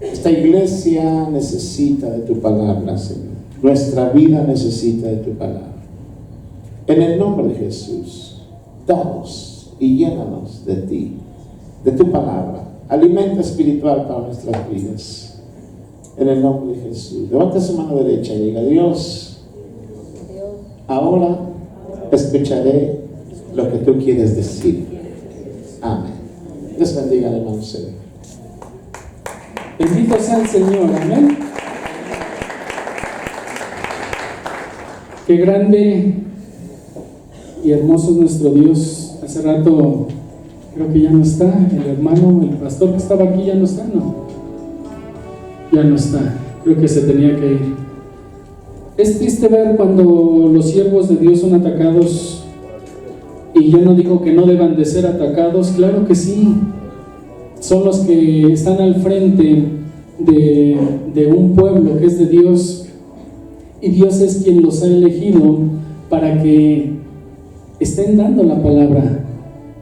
Esta iglesia necesita de tu palabra, Señor. Nuestra vida necesita de tu palabra. En el nombre de Jesús, danos y llénanos de ti, de tu palabra. Alimento espiritual para nuestras vidas. En el nombre de Jesús. Levanta su mano derecha y diga: Dios, ahora escucharé lo que tú quieres decir. Amén. Dios bendiga al hermano Cedric. Bendito sea el Señor, amén. Qué grande y hermoso es nuestro Dios. Hace rato creo que ya no está el hermano, el pastor que estaba aquí ya no está, no. Ya no está, creo que se tenía que ir. Es triste ver cuando los siervos de Dios son atacados, y yo no digo que no deban de ser atacados, claro que sí. Son los que están al frente de un pueblo que es de Dios, y Dios es quien los ha elegido para que estén dando la palabra.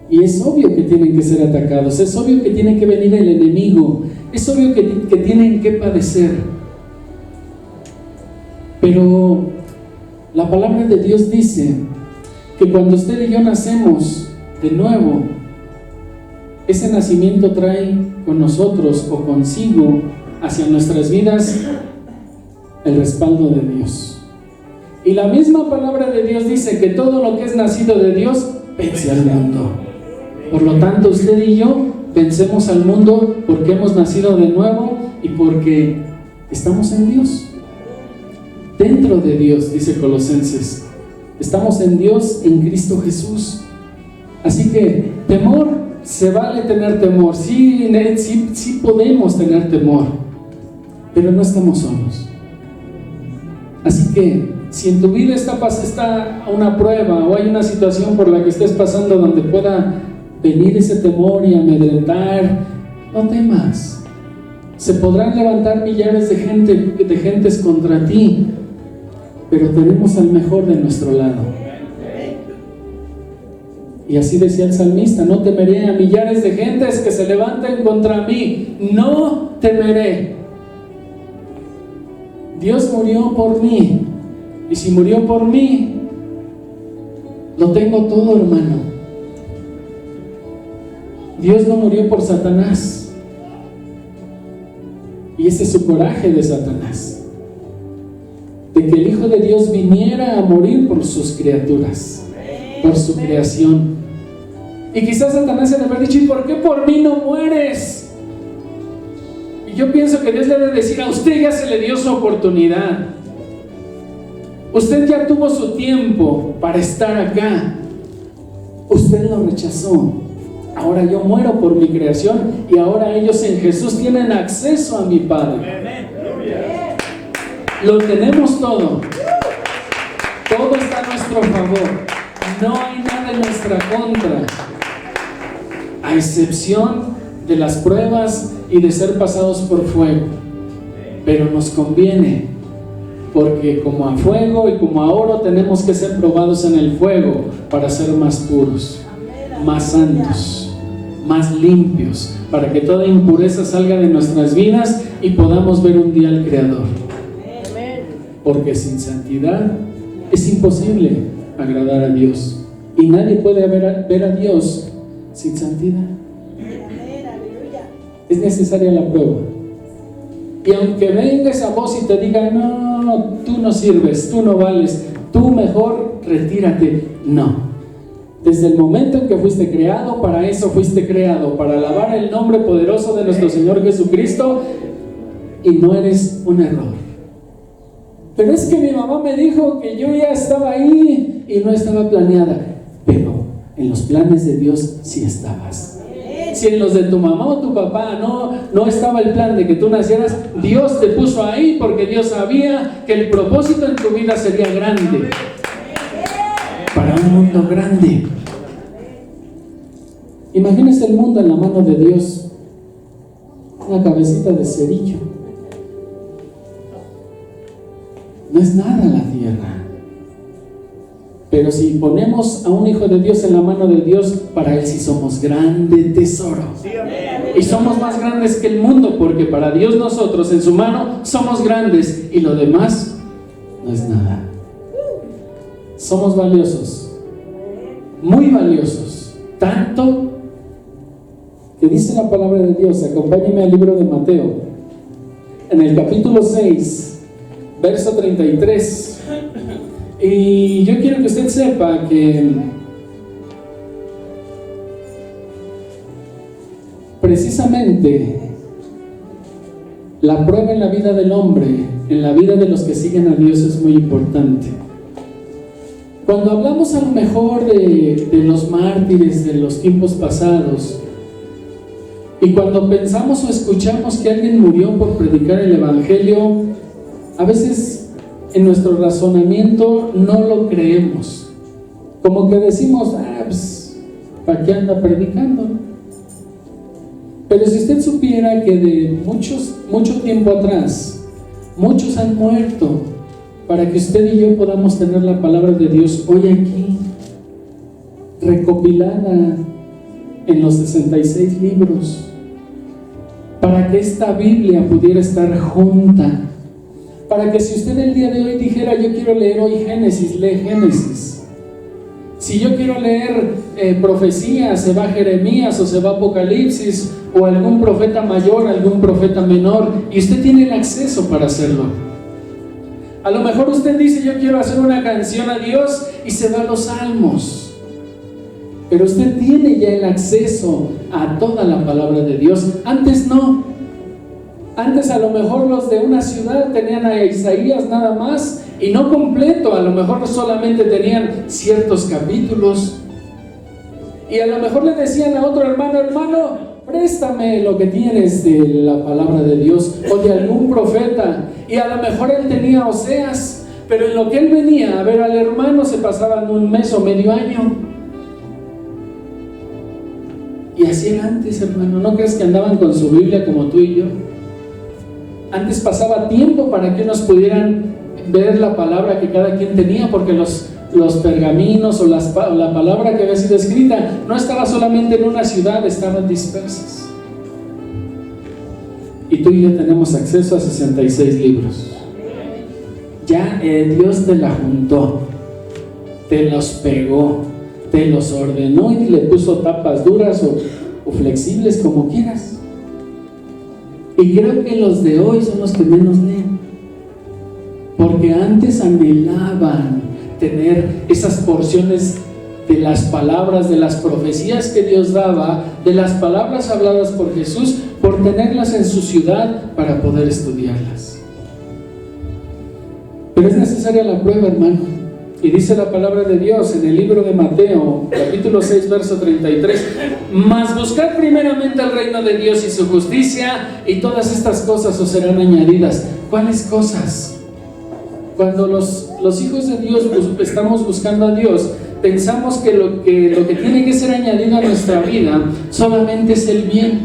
Y es obvio que tienen que ser atacados, es obvio que tiene que venir el enemigo, es obvio que tienen que padecer. Pero la palabra de Dios dice que cuando usted y yo nacemos de nuevo, ese nacimiento trae con nosotros o consigo hacia nuestras vidas el respaldo de Dios. Y la misma palabra de Dios dice que todo lo que es nacido de Dios vence al mundo. Por lo tanto, usted y yo vencemos al mundo porque hemos nacido de nuevo y porque estamos en Dios. Dentro de Dios, dice Colosenses. Estamos en Dios, en Cristo Jesús. Así que temor, se vale tener temor. Sí podemos tener temor, pero no estamos solos. Así que si en tu vida está una prueba o hay una situación por la que estés pasando donde pueda venir ese temor y amedrentar, no temas. Se podrán levantar millares de gentes contra ti, pero tenemos al mejor de nuestro lado. Y así decía el salmista: no temeré a millares de gentes que se levanten contra mí, no temeré. Dios murió por mí, y si murió por mí, lo tengo todo, hermano. Dios no murió por Satanás, y ese es su coraje de Satanás, de que el Hijo de Dios viniera a morir por sus criaturas, por su creación. Y quizás Satanás se le haber dicho: ¿y por qué por mí no mueres? Y yo pienso que Dios le debe decir: a usted ya se le dio su oportunidad, usted ya tuvo su tiempo para estar acá, usted lo rechazó. Ahora yo muero por mi creación, y ahora ellos en Jesús tienen acceso a mi Padre. Lo tenemos todo. Todo está a nuestro favor. No hay nada en nuestra contra, a excepción de las pruebas y de ser pasados por fuego. Pero nos conviene, porque como a fuego y como a oro tenemos que ser probados en el fuego para ser más puros, más santos, más limpios, para que toda impureza salga de nuestras vidas y podamos ver un día al Creador. Porque sin santidad es imposible agradar a Dios, y nadie puede ver a Dios sin santidad. Es necesaria la prueba. Y aunque venga esa voz y te diga: no, tú no sirves, tú no vales, tú mejor retírate, no. Desde el momento en que fuiste creado, para eso fuiste creado, para alabar el nombre poderoso de nuestro Señor Jesucristo, y no eres un error. Pero es que mi mamá me dijo que yo ya estaba ahí y no estaba planeada. Pero en los planes de Dios sí estabas. Si en los de tu mamá o tu papá no estaba el plan de que tú nacieras, Dios te puso ahí porque Dios sabía que el propósito en tu vida sería grande, para un mundo grande. Imagínese el mundo en la mano de Dios, una cabecita de cerillo. No es nada la tierra. Pero si ponemos a un hijo de Dios en la mano de Dios, para Él sí somos grande tesoro. Y somos más grandes que el mundo, porque para Dios nosotros en su mano somos grandes y lo demás no es nada. Somos valiosos, muy valiosos, tanto que dice la palabra de Dios. Acompáñeme al libro de Mateo, en el capítulo 6, verso 33. Y yo quiero que usted sepa que precisamente la prueba en la vida del hombre, en la vida de los que siguen a Dios, es muy importante. Cuando hablamos a lo mejor de los mártires de los tiempos pasados, y cuando pensamos o escuchamos que alguien murió por predicar el Evangelio, a veces en nuestro razonamiento no lo creemos. Como que decimos, pues, ¿para qué anda predicando? Pero si usted supiera que de mucho tiempo atrás, muchos han muerto para que usted y yo podamos tener la palabra de Dios hoy aquí, recopilada en los 66 libros, para que esta Biblia pudiera estar junta, para que si usted el día de hoy dijera, yo quiero leer hoy Génesis, lee Génesis. Si yo quiero leer profecías, se va a Jeremías o se va a Apocalipsis, o algún profeta mayor, algún profeta menor, y usted tiene el acceso para hacerlo. A lo mejor usted dice, yo quiero hacer una canción a Dios, y se va a los salmos. Pero usted tiene ya el acceso a toda la palabra de Dios. Antes no. Antes a lo mejor los de una ciudad tenían a Isaías nada más, y no completo, a lo mejor solamente tenían ciertos capítulos. Y a lo mejor le decían a otro hermano, préstame lo que tienes de la palabra de Dios o de algún profeta. Y a lo mejor él tenía Oseas, pero en lo que él venía a ver al hermano se pasaban un mes o medio año. Y así era antes, hermano. ¿No crees que andaban con su Biblia como tú y yo? Antes pasaba tiempo para que unos pudieran ver la palabra que cada quien tenía, porque los pergaminos o la palabra que había sido escrita no estaba solamente en una ciudad, estaban dispersas. Y tú y yo tenemos acceso a 66 libros. Ya Dios te la juntó, te los pegó, te los ordenó y le puso tapas duras o flexibles, como quieras. Y creo que los de hoy son los que menos leen, porque antes anhelaban tener esas porciones de las palabras, de las profecías que Dios daba, de las palabras habladas por Jesús, por tenerlas en su ciudad para poder estudiarlas. Pero es necesaria la prueba, hermano. Y dice la palabra de Dios en el libro de Mateo, capítulo 6, verso 33, mas buscad primeramente el reino de Dios y su justicia, y todas estas cosas os serán añadidas. ¿Cuáles cosas? Cuando los hijos de Dios estamos buscando a Dios, pensamos que lo que tiene que ser añadido a nuestra vida solamente es el bien,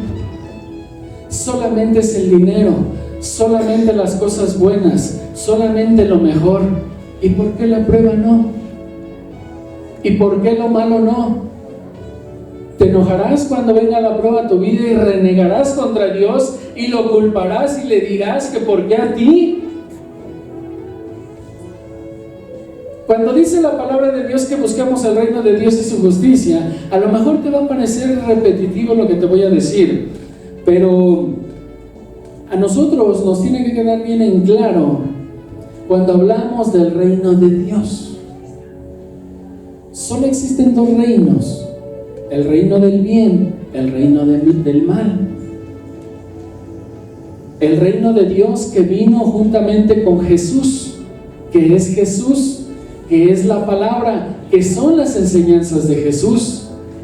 solamente es el dinero, solamente las cosas buenas, solamente lo mejor. ¿Y por qué la prueba no? ¿Y por qué lo malo no? ¿Te enojarás cuando venga la prueba a tu vida y renegarás contra Dios y lo culparás y le dirás que por qué a ti? Cuando dice la palabra de Dios que buscamos el reino de Dios y su justicia, a lo mejor te va a parecer repetitivo lo que te voy a decir, pero a nosotros nos tiene que quedar bien en claro cuando hablamos del reino de Dios. Solo existen dos reinos: el reino del bien, el reino del mal. El reino de Dios que vino juntamente con Jesús, que es Jesús, que es la palabra, que son las enseñanzas de Jesús.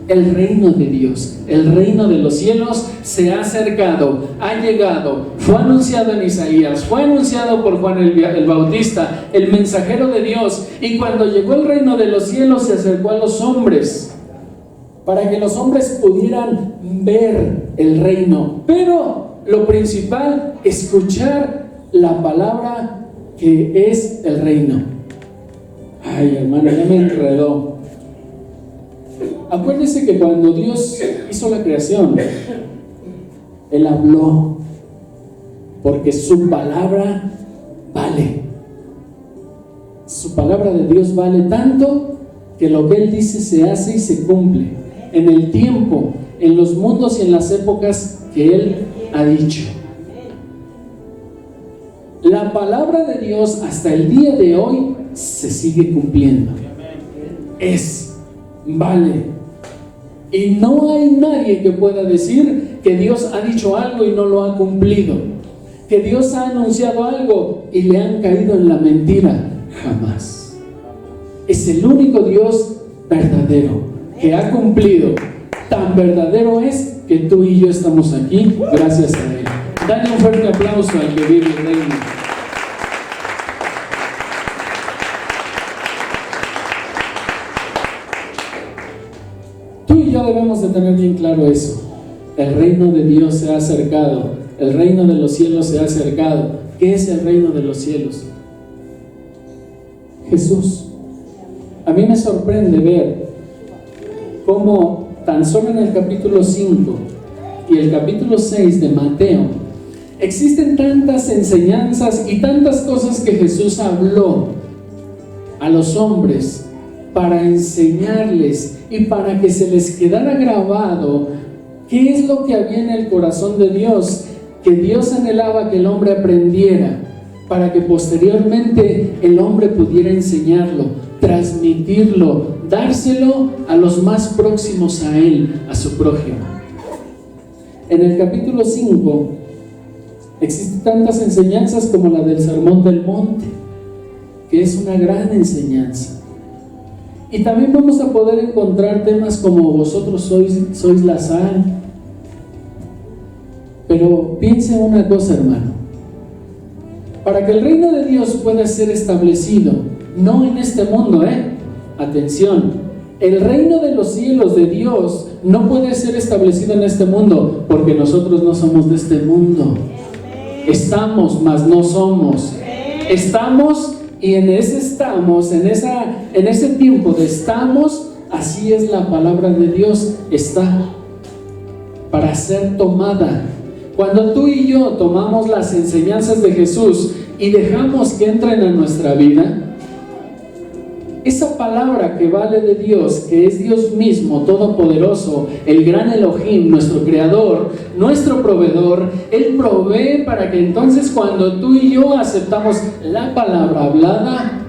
El reino de Dios, el reino de los cielos se ha acercado, ha llegado, fue anunciado en Isaías, fue anunciado por Juan el Bautista, el mensajero de Dios. Y cuando llegó el reino de los cielos se acercó a los hombres, para que los hombres pudieran ver el reino. Pero lo principal, escuchar la palabra que es el reino. Ay, hermano, ya me enredó. Acuérdese que cuando Dios hizo la creación, Él habló, porque su palabra vale. Su palabra de Dios vale tanto que lo que Él dice se hace y se cumple en el tiempo, en los mundos y en las épocas que Él ha dicho. La palabra de Dios hasta el día de hoy se sigue cumpliendo. Vale. Y no hay nadie que pueda decir que Dios ha dicho algo y no lo ha cumplido, que Dios ha anunciado algo y le han caído en la mentira. Jamás. Es el único Dios verdadero que ha cumplido. Tan verdadero es que tú y yo estamos aquí gracias a Él. Dale un fuerte aplauso al que vive el reino. Tú y yo debemos de tener bien claro eso. El reino de Dios se ha acercado. El reino de los cielos se ha acercado. ¿Qué es el reino de los cielos? Jesús. A mí me sorprende ver cómo tan solo en el capítulo 5 y el capítulo 6 de Mateo existen tantas enseñanzas y tantas cosas que Jesús habló a los hombres para enseñarles y para que se les quedara grabado qué es lo que había en el corazón de Dios, que Dios anhelaba que el hombre aprendiera, para que posteriormente el hombre pudiera enseñarlo, transmitirlo, dárselo a los más próximos a él, a su prójimo. En el capítulo 5 existen tantas enseñanzas como la del Sermón del Monte, que es una gran enseñanza. Y también vamos a poder encontrar temas como vosotros sois la sal. Pero piense una cosa, hermano. Para que el reino de Dios pueda ser establecido, no en este mundo, atención, el reino de los cielos de Dios no puede ser establecido en este mundo, porque nosotros no somos de este mundo. Estamos, mas no somos. Estamos, y en ese estamos, en ese tiempo de estamos, así es la palabra de Dios, está para ser tomada. Cuando tú y yo tomamos las enseñanzas de Jesús y dejamos que entren a nuestra vida, esa palabra que vale de Dios, que es Dios mismo, todopoderoso, el gran Elohim, nuestro creador, nuestro proveedor, Él provee para que entonces cuando tú y yo aceptamos la palabra hablada,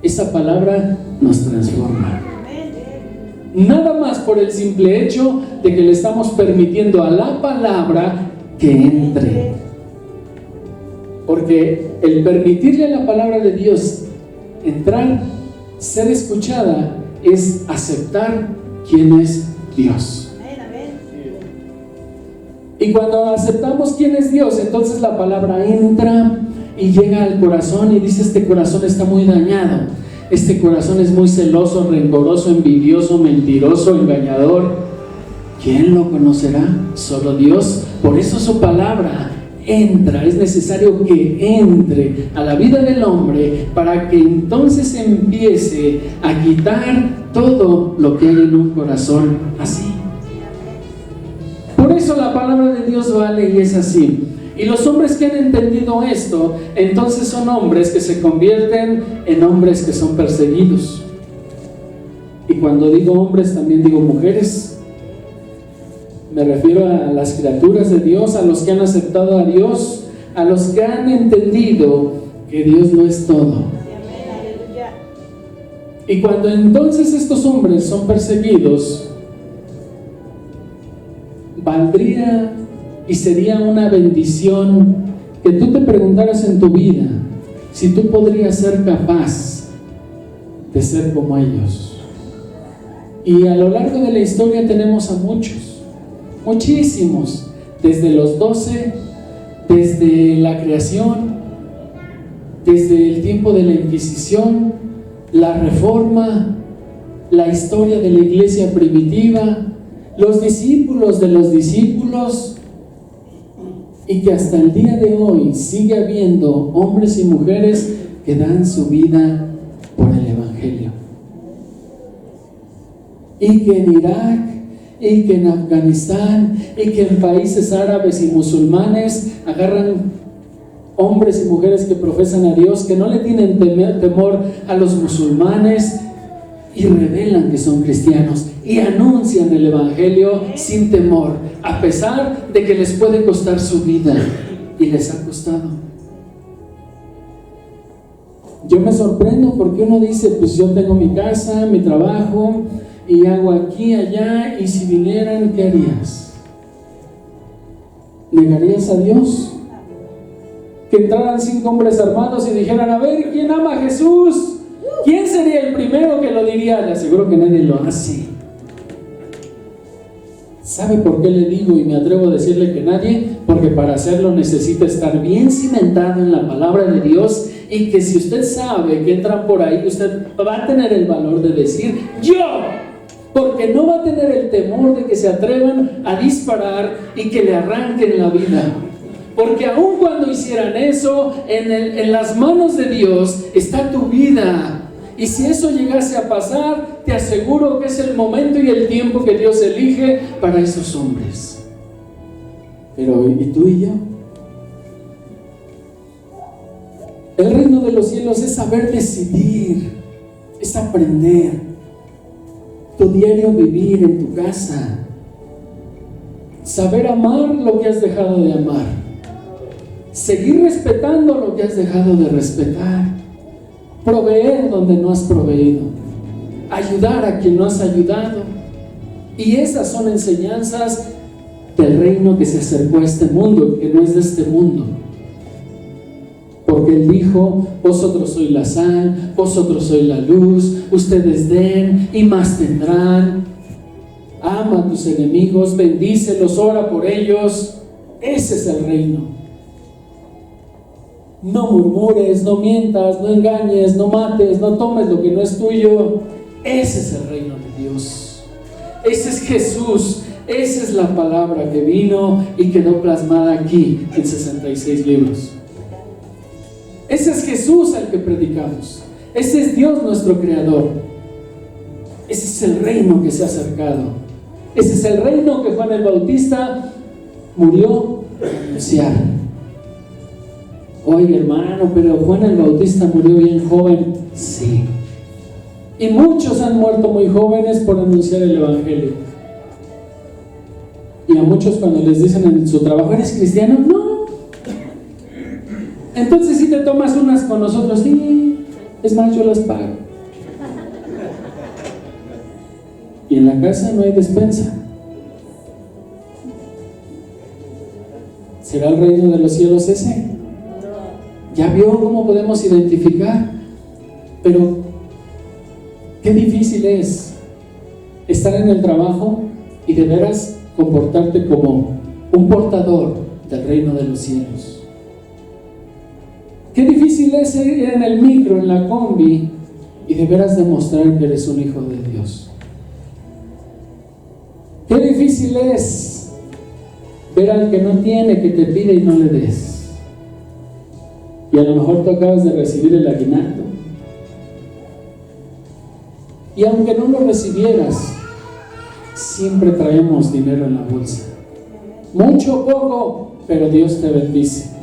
esa palabra nos transforma. Nada más por el simple hecho de que le estamos permitiendo a la palabra que entre. Porque el permitirle a la palabra de Dios entrar, ser escuchada, es aceptar quién es Dios. Y cuando aceptamos quién es Dios, entonces la palabra entra y llega al corazón y dice: este corazón está muy dañado, este corazón es muy celoso, rencoroso, envidioso, mentiroso, engañador. ¿Quién lo conocerá? Solo Dios. Por eso su palabra entra, es necesario que entre a la vida del hombre para que entonces empiece a quitar todo lo que hay en un corazón así. Por eso la palabra de Dios vale y es así. Y los hombres que han entendido esto, entonces son hombres que se convierten en hombres que son perseguidos. Y cuando digo hombres también digo mujeres. Me refiero a las criaturas de Dios, a los que han aceptado a Dios, a los que han entendido que Dios no es todo. Y cuando entonces estos hombres son perseguidos, valdría y sería una bendición que tú te preguntaras en tu vida si tú podrías ser capaz de ser como ellos. Y a lo largo de la historia tenemos a muchísimos, desde los 12, desde la creación, desde el tiempo de la Inquisición, la Reforma, la historia de la iglesia primitiva, los discípulos de los discípulos, y que hasta el día de hoy sigue habiendo hombres y mujeres que dan su vida por el Evangelio. Y que en Irak, y que en Afganistán, y que en países árabes y musulmanes agarran hombres y mujeres que profesan a Dios, que no le tienen temor a los musulmanes, y revelan que son cristianos y anuncian el evangelio sin temor, a pesar de que les puede costar su vida, y les ha costado. Yo me sorprendo porque uno dice, pues yo tengo mi casa, mi trabajo, y hago aquí, allá, y si vinieran, ¿qué harías? ¿Negarías a Dios? Que entraran 5 hombres armados y dijeran, a ver, ¿quién ama a Jesús? ¿Quién sería el primero que lo diría? Le aseguro que nadie lo hace. ¿Sabe por qué le digo y me atrevo a decirle que nadie? Porque para hacerlo necesita estar bien cimentado en la palabra de Dios, y que si usted sabe que entran por ahí, usted va a tener el valor de decir, ¡yo! Porque no va a tener el temor de que se atrevan a disparar y que le arranquen la vida. Porque aun cuando hicieran eso, en las manos de Dios está tu vida. Y si eso llegase a pasar, te aseguro que es el momento y el tiempo que Dios elige para esos hombres. Pero ¿y tú y yo? El reino de los cielos es saber decidir, es aprender. Tu diario vivir en tu casa, saber amar lo que has dejado de amar, seguir respetando lo que has dejado de respetar, proveer donde no has proveído, ayudar a quien no has ayudado. Y esas son enseñanzas del reino que se acercó a este mundo, que no es de este mundo. Porque Él dijo, vosotros sois la sal, vosotros sois la luz, ustedes den y más tendrán. Ama a tus enemigos, bendícelos, ora por ellos. Ese es el reino. No murmures, no mientas, no engañes, no mates, no tomes lo que no es tuyo. Ese es el reino de Dios. Ese es Jesús. Esa es la palabra que vino y quedó plasmada aquí en 66 libros. Ese es Jesús al que predicamos. Ese es Dios nuestro creador. Ese es el reino que se ha acercado. Ese es el reino que Juan el Bautista murió para anunciar. Oye, hermano, pero Juan el Bautista murió bien joven. Sí. Y muchos han muerto muy jóvenes por anunciar el evangelio. Y a muchos cuando les dicen en su trabajo, ¿eres cristiano? No. Entonces si te tomas unas con nosotros, sí, es más, yo las pago. Y en la casa no hay despensa. ¿Será el reino de los cielos ese? ¿Ya vio cómo podemos identificar? Pero qué difícil es estar en el trabajo y de veras comportarte como un portador del reino de los cielos. Qué difícil es ir en el micro, en la combi, y de veras demostrar que eres un hijo de Dios. Qué difícil es ver al que no tiene, que te pide y no le des. Y a lo mejor tú acabas de recibir el aguinaldo. Y aunque no lo recibieras, siempre traemos dinero en la bolsa. Mucho o poco, pero Dios te bendice.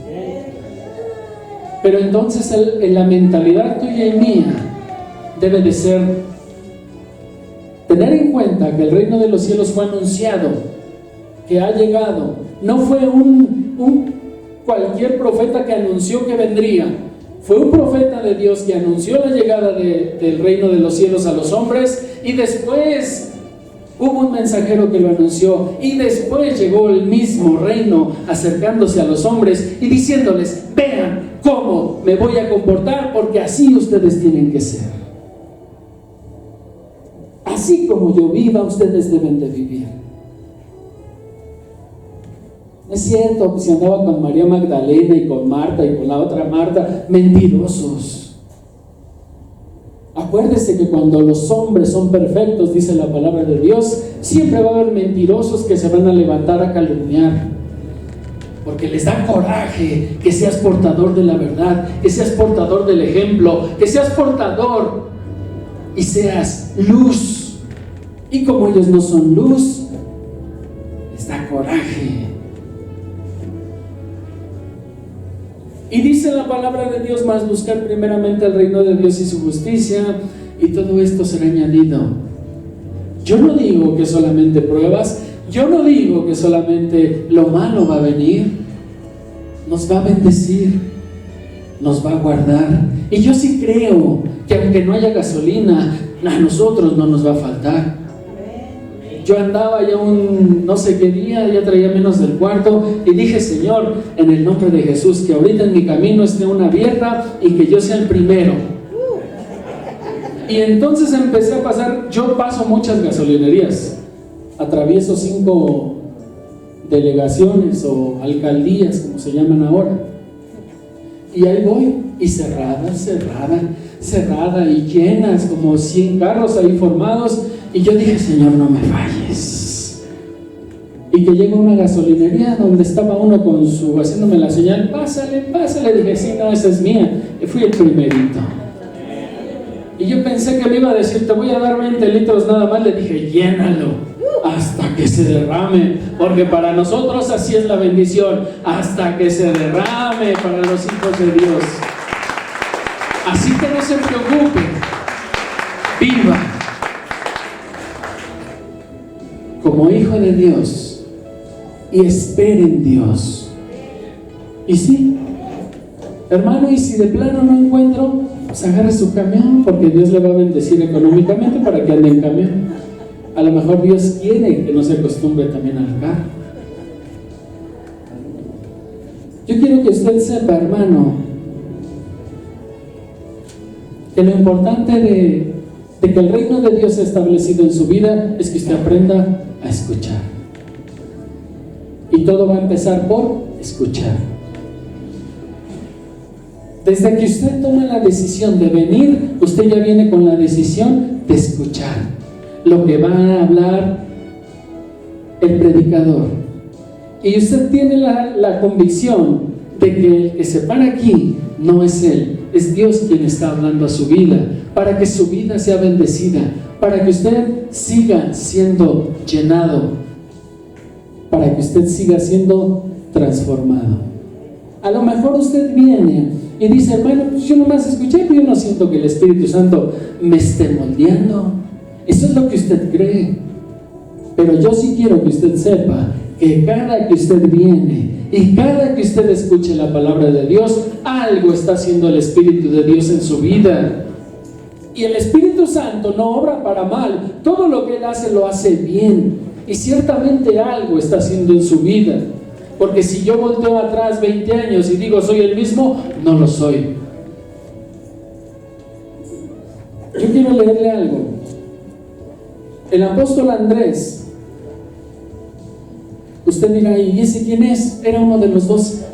Pero entonces en la mentalidad tuya y mía debe de ser tener en cuenta que el reino de los cielos fue anunciado, que ha llegado. No fue un cualquier profeta que anunció que vendría. Fue un profeta de Dios que anunció la llegada del reino de los cielos a los hombres, y después hubo un mensajero que lo anunció, y después llegó el mismo reino acercándose a los hombres y diciéndoles, vean cómo me voy a comportar, porque así ustedes tienen que ser. Así como yo viva, ustedes deben de vivir. Es cierto, si andaba con María Magdalena y con Marta y con la otra Marta, mentirosos. Acuérdese que cuando los hombres son perfectos, dice la palabra de Dios, siempre va a haber mentirosos que se van a levantar a calumniar, porque les da coraje que seas portador de la verdad, que seas portador del ejemplo, que seas portador y seas luz. Y como ellos no son luz, viaje. Y dice la palabra de Dios: más buscar primeramente el reino de Dios y su justicia, y todo esto será añadido. Yo no digo que solamente pruebas, yo no digo que solamente lo malo va a venir. Nos va a bendecir, nos va a guardar. Y yo sí creo que aunque no haya gasolina, a nosotros no nos va a faltar. Yo andaba ya no sé qué día, ya traía menos del cuarto, y dije: Señor, en el nombre de Jesús, que ahorita en mi camino esté una abierta y que yo sea el primero. Y entonces empecé a pasar. Yo paso muchas gasolinerías, atravieso 5 delegaciones o alcaldías, como se llaman ahora, y ahí voy, y cerrada, y llenas, como 100 carros ahí formados. Y yo dije: Señor, no me falles. Y que llega una gasolinería donde estaba uno haciéndome la señal: pásale. Dije: sí, no, esa es mía. Y fui el primerito. Y yo pensé que me iba a decir: te voy a dar 20 litros nada más. Le dije: llénalo hasta que se derrame, porque para nosotros así es la bendición, hasta que se derrame para los hijos de Dios. Así que no se preocupe, viva como hijo de Dios y espere en Dios. Y sí, hermano, y si de plano no encuentro, pues agarre su camión, porque Dios le va a bendecir económicamente para que ande en camión. A lo mejor Dios quiere que no se acostumbre también al carro. Yo quiero que usted sepa, hermano, que lo importante de que el reino de Dios sea establecido en su vida es que usted aprenda a escuchar. Y todo va a empezar por escuchar. Desde que usted toma la decisión de venir, usted ya viene con la decisión de escuchar lo que va a hablar el predicador. Y usted tiene la convicción de que el que se para aquí no es él, es Dios quien está hablando a su vida, para que su vida sea bendecida, para que usted siga siendo llenado, para que usted siga siendo transformado. A lo mejor usted viene y dice: hermano, pues yo nomás escuché, pero yo no siento que el Espíritu Santo me esté moldeando. Eso es lo que usted cree. Pero yo sí quiero que usted sepa que cada que usted viene y cada que usted escuche la palabra de Dios, algo está haciendo el Espíritu de Dios en su vida. Y el Espíritu Santo no obra para mal. Todo lo que Él hace, lo hace bien. Y ciertamente algo está haciendo en su vida. Porque si yo volteo atrás 20 años y digo soy el mismo, no lo soy. Yo quiero leerle algo. El apóstol Andrés, usted dirá: ¿y ese quién es? Era uno de los 12.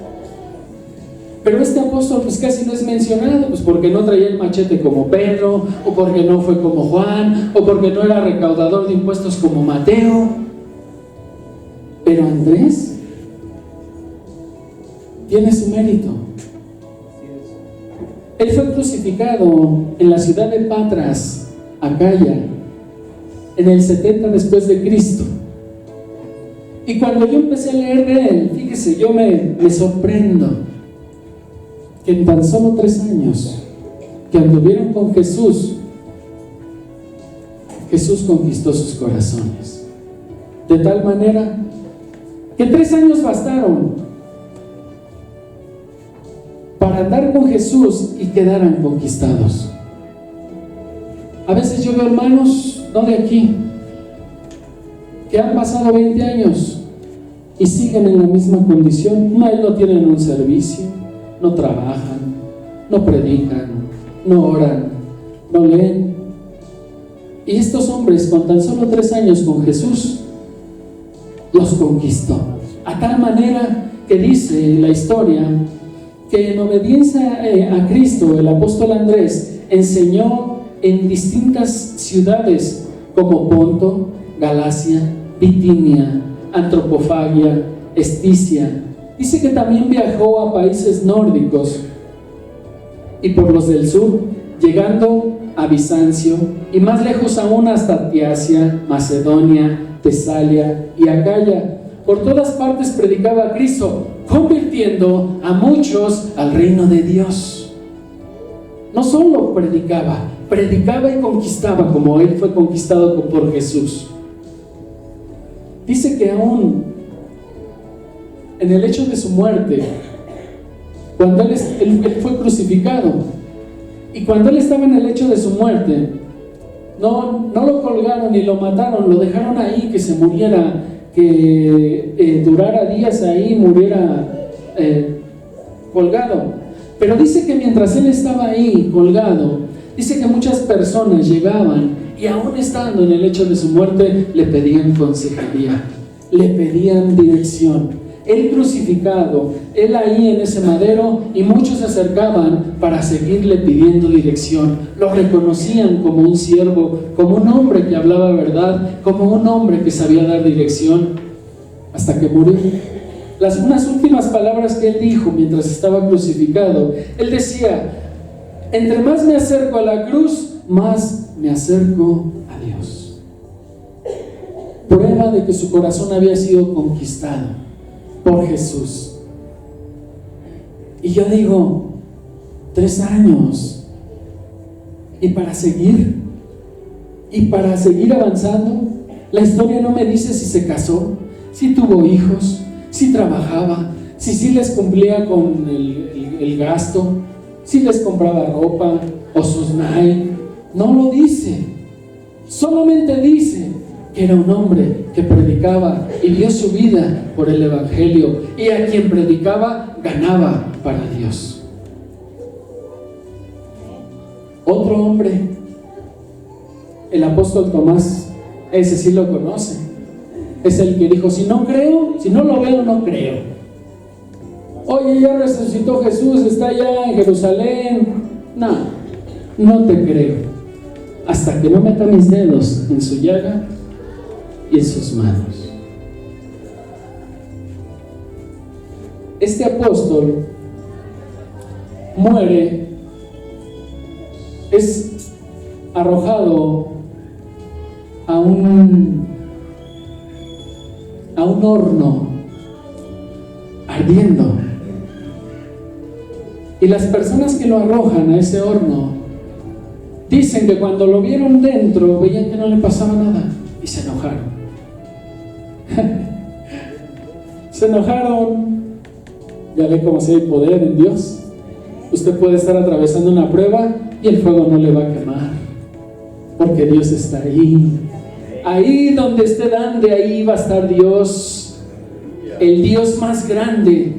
Pero este apóstol pues casi no es mencionado, pues porque no traía el machete como Pedro, o porque no fue como Juan, o porque no era recaudador de impuestos como Mateo. Pero Andrés tiene su mérito. Él fue crucificado en la ciudad de Patras, Acaya, en el 70 después de Cristo. Y cuando yo empecé a leer de él, fíjese, yo me sorprendo que en tan solo 3 años que anduvieron con Jesús, Jesús conquistó sus corazones. De tal manera que 3 años bastaron para andar con Jesús y quedaran conquistados. A veces yo veo hermanos, no de aquí, que han pasado 20 años y siguen en la misma condición. No tienen un servicio, no trabajan, no predican, no oran, no leen. Y estos hombres, con tan solo 3 años con Jesús, los conquistó. A tal manera que dice la historia que en obediencia a Cristo, el apóstol Andrés enseñó en distintas ciudades como Ponto, Galacia, Bitinia, Antropofagia, Esticia. Dice que también viajó a países nórdicos y por los del sur, llegando a Bizancio y más lejos aún hasta Tiasia, Macedonia, Tesalia y Acaya. por todas partes predicaba a Cristo, convirtiendo a muchos al reino de Dios. No solo predicaba y conquistaba como él fue conquistado por Jesús. Dice que aún en el hecho de su muerte, cuando él fue crucificado, y cuando él estaba en el hecho de su muerte, no lo colgaron ni lo mataron, lo dejaron ahí que se muriera, que durara días ahí, muriera colgado. Pero dice que mientras él estaba ahí colgado, dice que muchas personas llegaban y aún estando en el hecho de su muerte, le pedían consejería, le pedían dirección. Él crucificado, él ahí en ese madero, y muchos se acercaban para seguirle pidiendo dirección. Lo reconocían como un siervo, como un hombre que hablaba verdad, como un hombre que sabía dar dirección, hasta que murió. Unas últimas palabras que él dijo mientras estaba crucificado, él decía: entre más me acerco a la cruz, más me acerco a Dios. Prueba de que su corazón había sido conquistado por Jesús. Y yo digo, 3 años, y para seguir avanzando. La historia no me dice si se casó, si tuvo hijos, si trabajaba, si sí les cumplía con el gasto, si les compraba ropa o sus Nike. No lo dice, solamente dice que era un hombre que predicaba y dio su vida por el evangelio, y a quien predicaba ganaba para Dios. Otro hombre, el apóstol Tomás, ese sí lo conoce, es el que dijo: si no lo veo, no creo. Oye, ya resucitó Jesús, está allá en Jerusalén. No te creo hasta que no meta mis dedos en su llaga y en sus manos. Este apóstol muere, es arrojado a un horno ardiendo, y las personas que lo arrojan a ese horno dicen que cuando lo vieron dentro veían que no le pasaba nada y se enojaron. Se enojaron. Ya ve cómo si hay poder en Dios. Usted puede estar atravesando una prueba y el fuego no le va a quemar, porque Dios está ahí. Ahí donde usted ande, ahí va a estar Dios, el Dios más grande,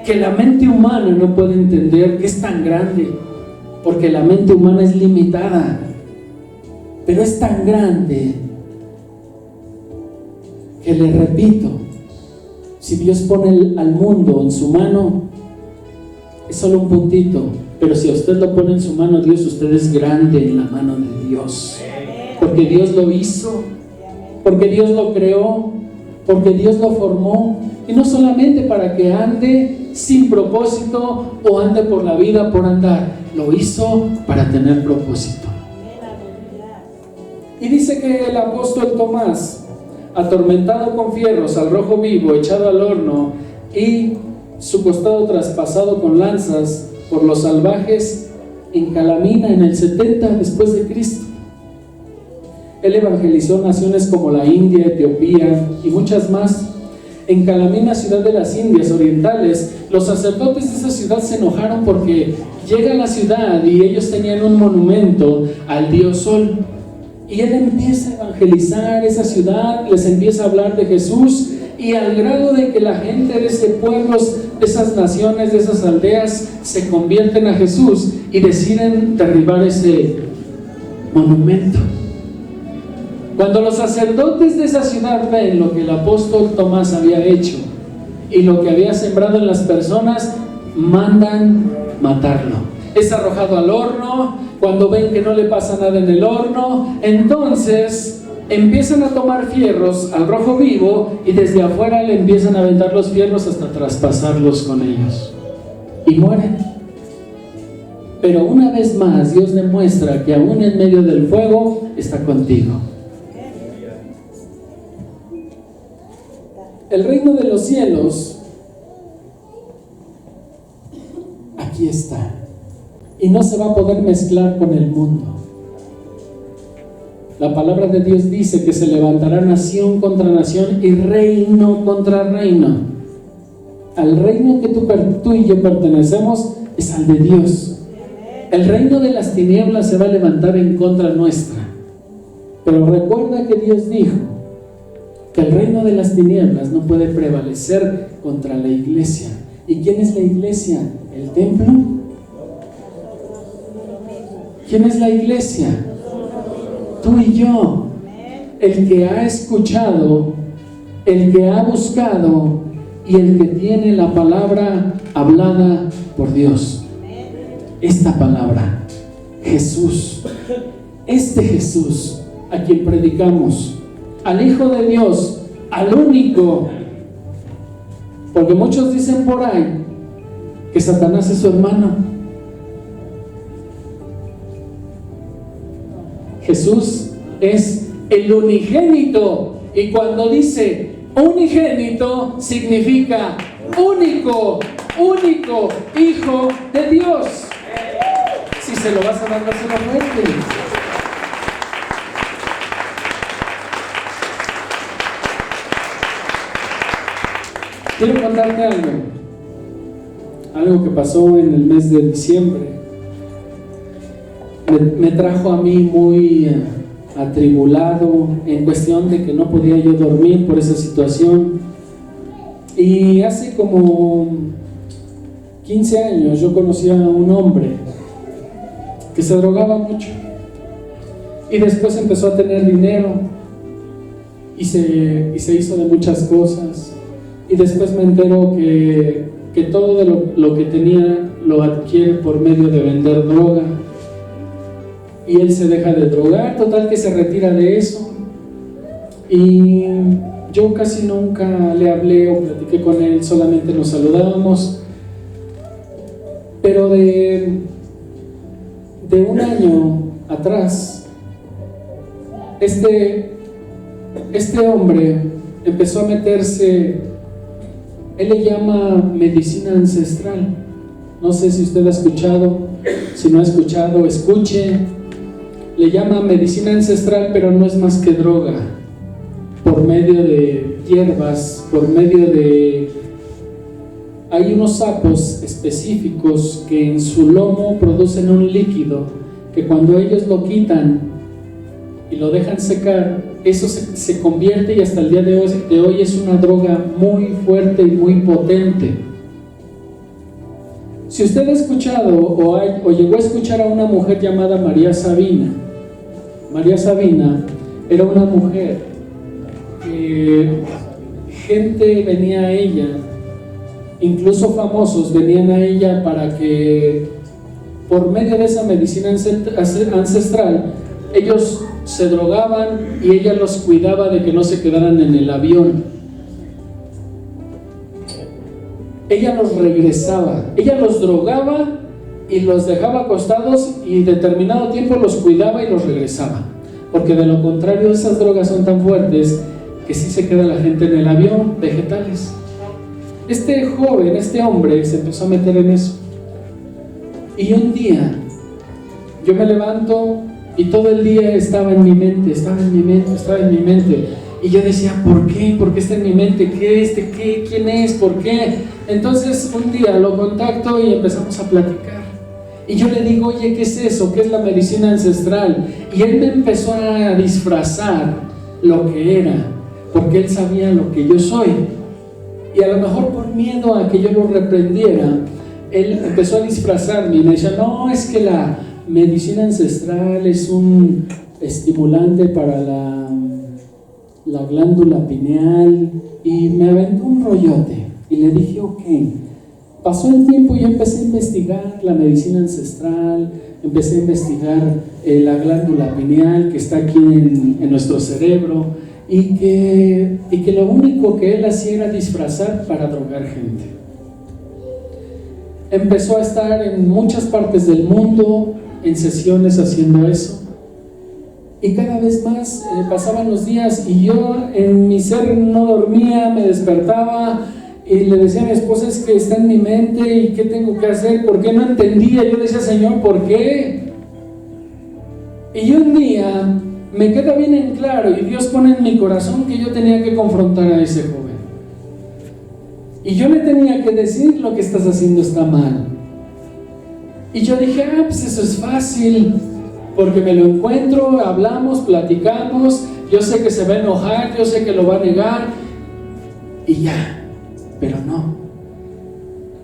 que la mente humana no puede entender que es tan grande, porque la mente humana es limitada, pero es tan grande que, le repito, si Dios pone al mundo en su mano, es solo un puntito, pero si a usted lo pone en su mano Dios, usted es grande en la mano de Dios, porque Dios lo hizo, porque Dios lo creó, porque Dios lo formó, y no solamente para que ande sin propósito o ande por la vida por andar, lo hizo para tener propósito. Y dice que el apóstol Tomás, atormentado con fierros, al rojo vivo, echado al horno, y su costado traspasado con lanzas por los salvajes, en Calamina, en el 70 después de Cristo. Él evangelizó naciones como la India, Etiopía y muchas más. En Calamina, ciudad de las Indias orientales, los sacerdotes de esa ciudad se enojaron porque llega a la ciudad y ellos tenían un monumento al dios Sol. Y él empieza a evangelizar esa ciudad, les empieza a hablar de Jesús, y al grado de que la gente de ese pueblo, de esas naciones, de esas aldeas, se convierten a Jesús y deciden derribar ese monumento. Cuando los sacerdotes de esa ciudad ven lo que el apóstol Tomás había hecho y lo que había sembrado en las personas, mandan matarlo. Es arrojado al horno. Cuando ven que no le pasa nada en el horno, entonces empiezan a tomar fierros al rojo vivo y desde afuera le empiezan a aventar los fierros hasta traspasarlos con ellos, y mueren. Pero una vez más Dios demuestra que aún en medio del fuego está contigo. El reino de los cielos aquí está y no se va a poder mezclar con el mundo. La palabra de Dios dice que se levantará nación contra nación y reino contra reino. Al reino que tú y yo pertenecemos es al de Dios. El reino de las tinieblas se va a levantar en contra nuestra. Pero recuerda que Dios dijo que el reino de las tinieblas no puede prevalecer contra la iglesia. ¿Y quién es la iglesia? ¿El templo? ¿Quién es la iglesia? Tú y yo. El que ha escuchado, el que ha buscado y el que tiene la palabra hablada por Dios. Esta palabra, Jesús, este Jesús a quien predicamos, al Hijo de Dios, al único, porque muchos dicen por ahí que Satanás es su hermano. Jesús es el unigénito, y cuando dice unigénito significa único Hijo de Dios. Si se lo vas a dar, dáselo fuerte. Quiero contarte algo que pasó en el mes de diciembre. Me trajo a mí muy atribulado en cuestión de que no podía yo dormir por esa situación. Y hace como 15 años yo conocí a un hombre que se drogaba mucho y después empezó a tener dinero y se hizo de muchas cosas. Y después me entero que todo de lo que tenía lo adquiere por medio de vender droga. Y él se deja de drogar, total que se retira de eso. Y yo casi nunca le hablé o platiqué con él, solamente nos saludábamos. Pero de un año atrás, este hombre empezó a meterse. Él le llama medicina ancestral. No sé si usted ha escuchado. Si no ha escuchado, escuche. Le llama medicina ancestral, pero no es más que droga. Por medio de hierbas, por medio de... Hay unos sapos específicos que en su lomo producen un líquido que cuando ellos lo quitan y lo dejan secar, eso se convierte y hasta el día de hoy es una droga muy fuerte y muy potente. Si usted ha escuchado o llegó a escuchar a una mujer llamada María Sabina era una mujer que gente venía a ella, incluso famosos venían a ella para que por medio de esa medicina ancestral ellos se drogaban y ella los cuidaba de que no se quedaran en el avión. Ella los regresaba, ella los drogaba y los dejaba acostados y determinado tiempo los cuidaba y los regresaba, porque de lo contrario esas drogas son tan fuertes que sí se queda la gente en el avión, vegetales. Este hombre se empezó a meter en eso, y un día yo me levanto y todo el día estaba en mi mente, y yo decía, ¿por qué? ¿Por qué está en mi mente? ¿Qué? ¿Quién es? ¿Por qué? Entonces un día lo contacto y empezamos a platicar. Y yo le digo, oye, ¿qué es eso? ¿Qué es la medicina ancestral? Y él me empezó a disfrazar lo que era, porque él sabía lo que yo soy. Y a lo mejor por miedo a que yo lo reprendiera, él empezó a disfrazarme y me decía, no, es que la medicina ancestral es un estimulante para la glándula pineal, y me aventó un rollote y le dije, ok. Pasó el tiempo y yo empecé a investigar la medicina ancestral, empecé a investigar la glándula pineal que está aquí en nuestro cerebro, y que lo único que él hacía era disfrazar para drogar gente. Empezó a estar en muchas partes del mundo en sesiones haciendo eso, Y cada vez más pasaban los días y yo en mi ser no dormía, me despertaba y le decía a mi esposa, es que está en mi mente y qué tengo que hacer, ¿por qué no entendía? Yo decía, Señor, ¿por qué? Y un día me queda bien en claro y Dios pone en mi corazón que yo tenía que confrontar a ese joven. Y yo le tenía que decir, lo que estás haciendo está mal. Y yo dije, pues eso es fácil, porque me lo encuentro, hablamos, platicamos, yo sé que se va a enojar, yo sé que lo va a negar, y ya, pero no.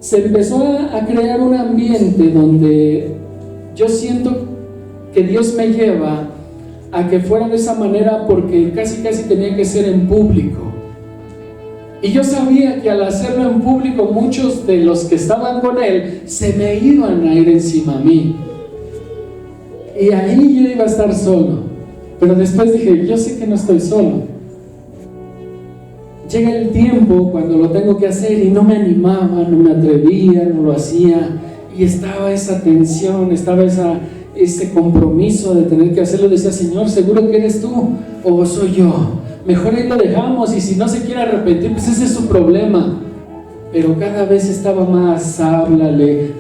Se empezó a crear un ambiente donde yo siento que Dios me lleva a que fuera de esa manera, porque casi tenía que ser en público. Y yo sabía que al hacerlo en público, muchos de los que estaban con él se me iban a ir encima a mí. Y ahí yo iba a estar solo. Pero después dije, yo sé que no estoy solo. Llega el tiempo cuando lo tengo que hacer y no me animaba, no me atrevía, no lo hacía. Y estaba esa tensión, estaba ese compromiso de tener que hacerlo. Decía, Señor, ¿seguro que eres tú o soy yo? Mejor ahí lo dejamos, y si no se quiere arrepentir, pues ese es su problema. Pero cada vez estaba más, háblale.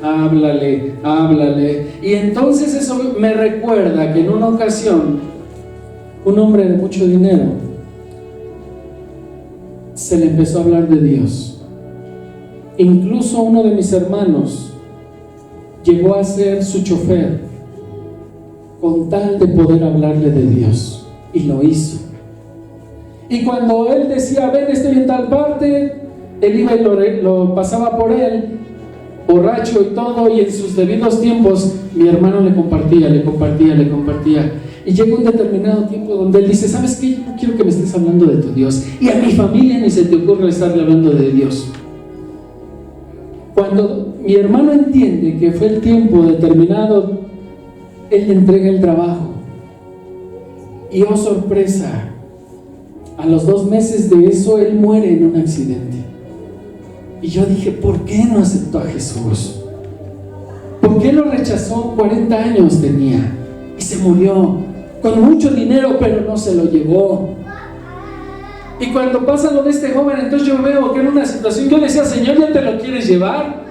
Y entonces eso me recuerda que en una ocasión, un hombre de mucho dinero se le empezó a hablar de Dios. Incluso uno de mis hermanos llegó a ser su chofer con tal de poder hablarle de Dios, y lo hizo. Y cuando él decía, ven, estoy en tal parte, él iba y lo pasaba por él, borracho y todo, y en sus debidos tiempos mi hermano le compartía. Y llega un determinado tiempo donde él dice, ¿sabes qué? Yo no quiero que me estés hablando de tu Dios, y a mi familia ni se te ocurre estarle hablando de Dios. Cuando mi hermano entiende que fue el tiempo determinado, él le entrega el trabajo. Y oh sorpresa, a los 2 meses de eso, él muere en un accidente. Y yo dije, ¿por qué no aceptó a Jesús? ¿Por qué lo rechazó? 40 años tenía y se murió con mucho dinero, pero no se lo llevó. Y cuando pasa lo de este joven, entonces yo veo que en una situación, yo decía, Señor, ¿ya te lo quieres llevar?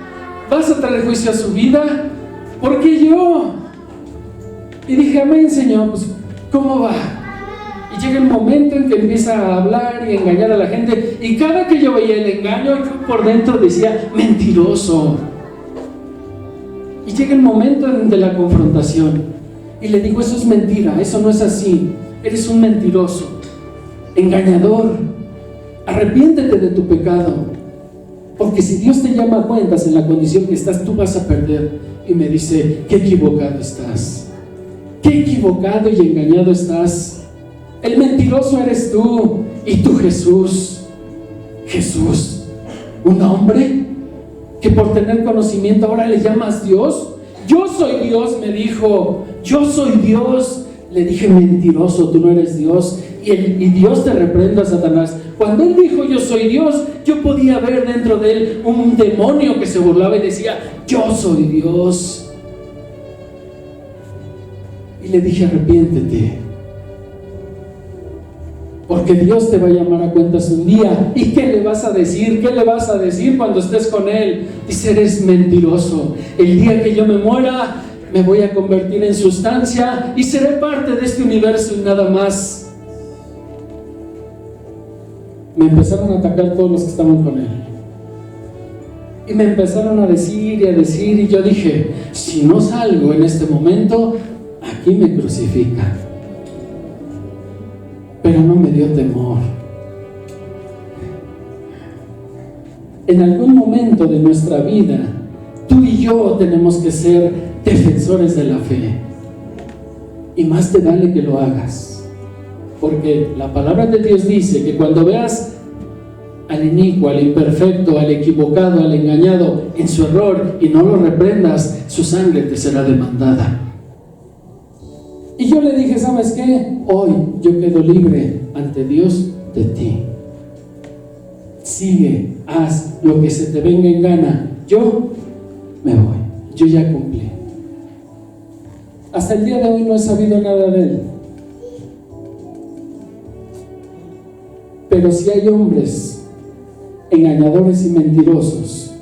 ¿Vas a traer juicio a su vida? ¿Por qué yo? Y dije, amén, Señor, pues ¿cómo va? Y llega el momento en que empieza a hablar y engañar a la gente, y cada que yo veía el engaño, yo por dentro decía, mentiroso. Y llega el momento de la confrontación y le digo, eso es mentira, eso no es así, eres un mentiroso, engañador, arrepiéntete de tu pecado, porque si Dios te llama a cuentas en la condición que estás, tú vas a perder. Y me dice, qué equivocado estás, qué equivocado y engañado estás. El mentiroso eres tú, y tú Jesús, un hombre que por tener conocimiento ahora le llamas Dios. Yo soy Dios, me dijo, yo soy Dios. Le dije, mentiroso, tú no eres Dios. Y Dios te reprenda, Satanás. Cuando él dijo, yo soy Dios, yo podía ver dentro de él un demonio que se burlaba y decía, yo soy Dios. Y le dije, arrepiéntete, porque Dios te va a llamar a cuentas un día. ¿Y qué le vas a decir? ¿Qué le vas a decir cuando estés con Él? Dice, eres mentiroso. El día que yo me muera, me voy a convertir en sustancia y seré parte de este universo y nada más. Me empezaron a atacar todos los que estaban con Él. Y me empezaron a decir, y yo dije, si no salgo en este momento, aquí me crucifican. Pero no me dio temor. En algún momento de nuestra vida, tú y yo tenemos que ser defensores de la fe. Y más te vale que lo hagas. Porque la palabra de Dios dice que cuando veas al inicuo, al imperfecto, al equivocado, al engañado en su error y no lo reprendas, su sangre te será demandada. Y yo le dije, ¿sabes qué? Hoy yo quedo libre ante Dios de ti. Sigue, haz lo que se te venga en gana. Yo me voy, yo ya cumplí. Hasta el día de hoy no he sabido nada de él. Pero si hay hombres engañadores y mentirosos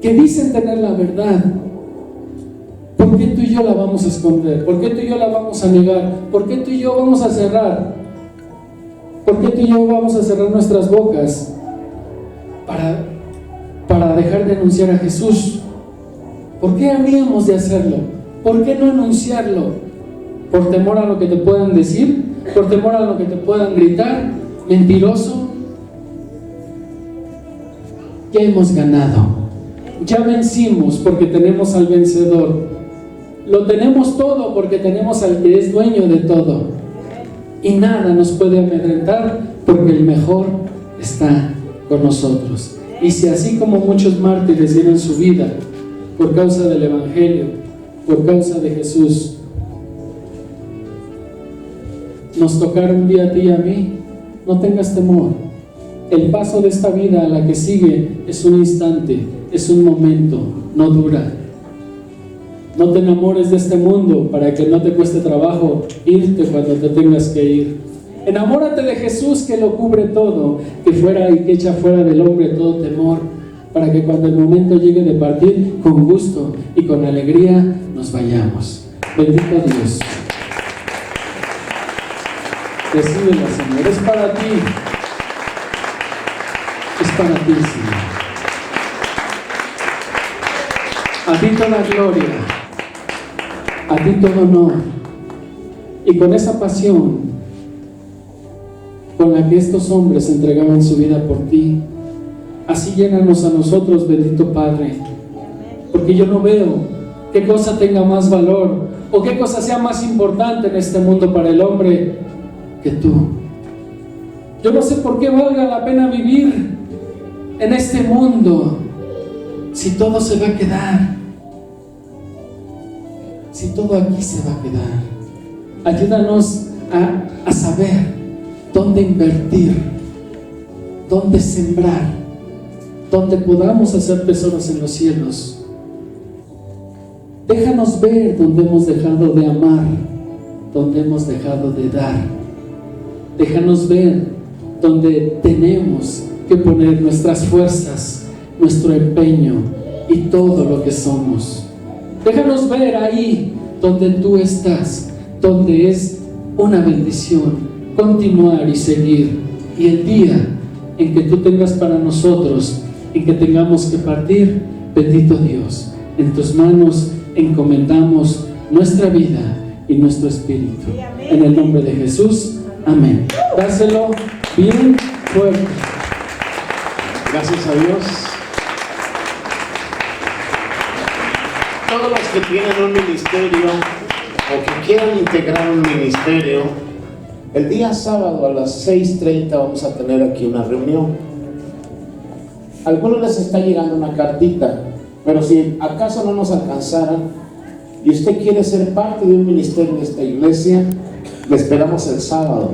que dicen tener la verdad, ¿por qué tú y yo la vamos a esconder? ¿Por qué tú y yo la vamos a negar? ¿Por qué tú y yo vamos a cerrar? ¿Por qué tú y yo vamos a cerrar nuestras bocas para dejar de anunciar a Jesús? ¿Por qué habríamos de hacerlo? ¿Por qué no anunciarlo? ¿Por temor a lo que te puedan decir? ¿Por temor a lo que te puedan gritar? ¿Mentiroso? Ya hemos ganado. Ya vencimos porque tenemos al vencedor. Lo tenemos todo porque tenemos al que es dueño de todo. Y nada nos puede amedrentar porque el mejor está con nosotros. Y si así como muchos mártires dieron su vida por causa del Evangelio, por causa de Jesús, nos tocaron un día a ti y a mí, no tengas temor. El paso de esta vida a la que sigue es un instante, es un momento, no dura. No te enamores de este mundo para que no te cueste trabajo irte cuando te tengas que ir. Enamórate de Jesús, que lo cubre todo, que fuera y que echa fuera del hombre todo temor, para que cuando el momento llegue de partir, con gusto y con alegría nos vayamos. Bendito Dios. Recíbela, Señor. Es para ti. Es para ti, Señor. A ti toda gloria, a ti todo honor. Y con esa pasión con la que estos hombres entregaban su vida por ti, así llénanos a nosotros, bendito Padre. Porque yo no veo qué cosa tenga más valor o qué cosa sea más importante en este mundo para el hombre que tú. Yo no sé por qué valga la pena vivir en este mundo si todo se va a quedar, si todo aquí se va a quedar. Ayúdanos a saber dónde invertir, dónde sembrar, dónde podamos hacer tesoros en los cielos. Déjanos ver dónde hemos dejado de amar, dónde hemos dejado de dar. Déjanos ver dónde tenemos que poner nuestras fuerzas, nuestro empeño y todo lo que somos. Déjanos ver ahí donde tú estás, donde es una bendición continuar y seguir. Y el día en que tú tengas para nosotros, en que tengamos que partir, bendito Dios, en tus manos encomendamos nuestra vida y nuestro espíritu. En el nombre de Jesús, amén. Dáselo bien fuerte. Gracias a Dios. Todos los que tienen un ministerio o que quieran integrar un ministerio, el día sábado a las 6:30 vamos a tener aquí una reunión. A algunos les está llegando una cartita, pero si acaso no nos alcanzaran y usted quiere ser parte de un ministerio de esta iglesia, le esperamos el sábado.